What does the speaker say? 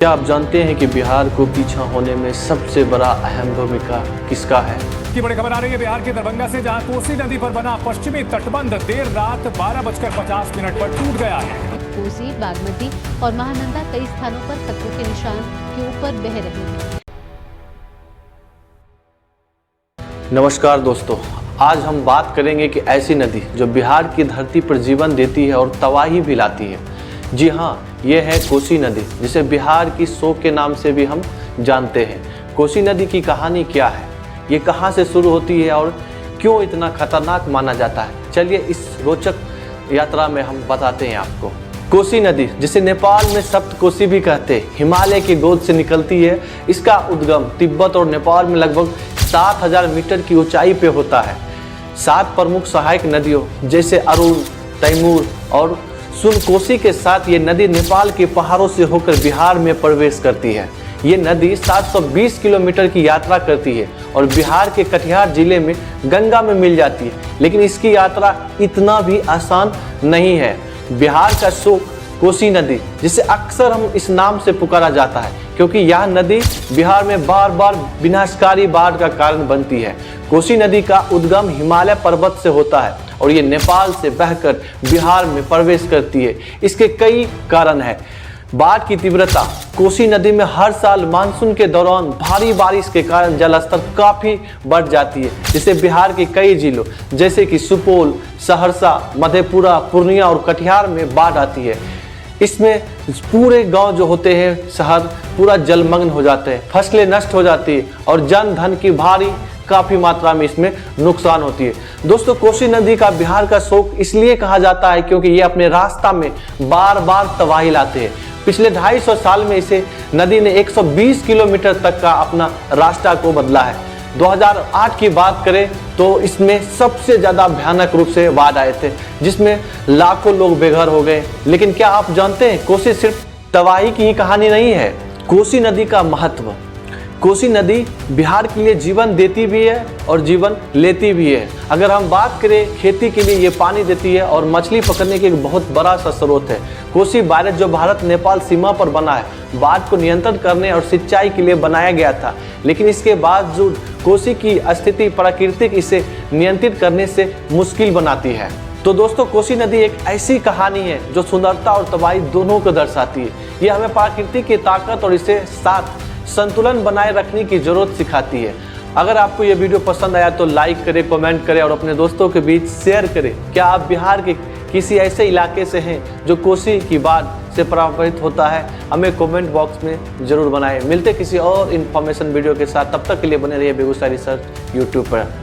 क्या आप जानते हैं कि बिहार को पीछा होने में सबसे बड़ा अहम भूमिका किसका है? की बड़ी खबर आ रही है बिहार के दरभंगा से, जहां कोसी नदी पर बना पश्चिमी तटबंध देर रात 12:50 पर टूट गया है। कोसी, बागमती और महानंदा कई स्थानों पर खतरों के निशान के ऊपर बह रही है। नमस्कार दोस्तों, आज हम बात करेंगे कि ऐसी नदी जो बिहार की धरती पर जीवन देती है और तबाही भी लाती है। जी हाँ, ये है कोसी नदी, जिसे बिहार की शोक के नाम से भी हम जानते हैं। कोसी नदी की कहानी क्या है, ये कहाँ से शुरू होती है और क्यों इतना खतरनाक माना जाता है, चलिए इस रोचक यात्रा में हम बताते हैं आपको। कोसी नदी, जिसे नेपाल में सप्तकोसी भी कहते हैं, हिमालय की गोद से निकलती है। इसका उद्गम तिब्बत और नेपाल में लगभग 7000 मीटर की ऊंचाई पे होता है। 7 प्रमुख सहायक नदियों जैसे अरुण, तैमूर और सुनकोसी के साथ ये नदी नेपाल के पहाड़ों से होकर बिहार में प्रवेश करती है। ये नदी 720 किलोमीटर की यात्रा करती है और बिहार के कटिहार जिले में गंगा में मिल जाती है। लेकिन इसकी यात्रा इतना भी आसान नहीं है। बिहार का शोक कोसी नदी, जिसे अक्सर हम इस नाम से पुकारा जाता है क्योंकि यह नदी बिहार में बार बार विनाशकारी बाढ़ का कारण बनती है। कोसी नदी का उद्गम हिमालय पर्वत से होता है और ये नेपाल से बहकर बिहार में प्रवेश करती है। इसके कई कारण हैं। बाढ़ की तीव्रता, कोसी नदी में हर साल मानसून के दौरान भारी बारिश के कारण जलस्तर काफ़ी बढ़ जाती है, जिससे बिहार के कई जिलों जैसे कि सुपौल, सहरसा, मधेपुरा, पूर्णिया और कटिहार में बाढ़ आती है। इसमें पूरे गांव जो होते हैं, शहर पूरा जलमग्न हो जाते हैं, फसलें नष्ट हो जाती है और जन धन की भारी काफ़ी मात्रा में इसमें नुकसान होती है। दोस्तों, कोसी नदी का बिहार का शोक इसलिए कहा जाता है क्योंकि ये अपने रास्ता में बार बार तबाही लाते हैं। पिछले 250 साल में इसे नदी ने 120 किलोमीटर तक का अपना रास्ता को बदला है। 2008 की बात करें तो इसमें सबसे ज़्यादा भयानक रूप से बाढ़ आए थे, जिसमें लाखों लोग बेघर हो गए। लेकिन क्या आप जानते हैं, कोसी सिर्फ तबाही की ही कहानी नहीं है। कोसी नदी का महत्व, कोसी नदी बिहार के लिए जीवन देती भी है और जीवन लेती भी है। अगर हम बात करें, खेती के लिए ये पानी देती है और मछली पकड़ने की एक बहुत बड़ा सा स्रोत है। कोसी बैरेज जो भारत नेपाल सीमा पर बना है, बाढ़ को नियंत्रण करने और सिंचाई के लिए बनाया गया था। लेकिन इसके बावजूद कोसी की स्थिति प्राकृतिक इसे नियंत्रित करने से मुश्किल बनाती है। तो दोस्तों, कोसी नदी एक ऐसी कहानी है जो सुंदरता और तबाही दोनों को दर्शाती है। ये हमें प्रकृति की ताकत और इसे साथ संतुलन बनाए रखने की जरूरत सिखाती है। अगर आपको ये वीडियो पसंद आया तो लाइक करें, कमेंट करें और अपने दोस्तों के बीच शेयर करें। क्या आप बिहार के किसी ऐसे इलाके से हैं जो कोसी की बाढ़ से प्रभावित होता है? हमें कमेंट बॉक्स में जरूर बनाएं। मिलते किसी और इन्फॉर्मेशन वीडियो के साथ, तब तक के लिए बने रहिए बेगूसराय रिसर्च यूट्यूब पर।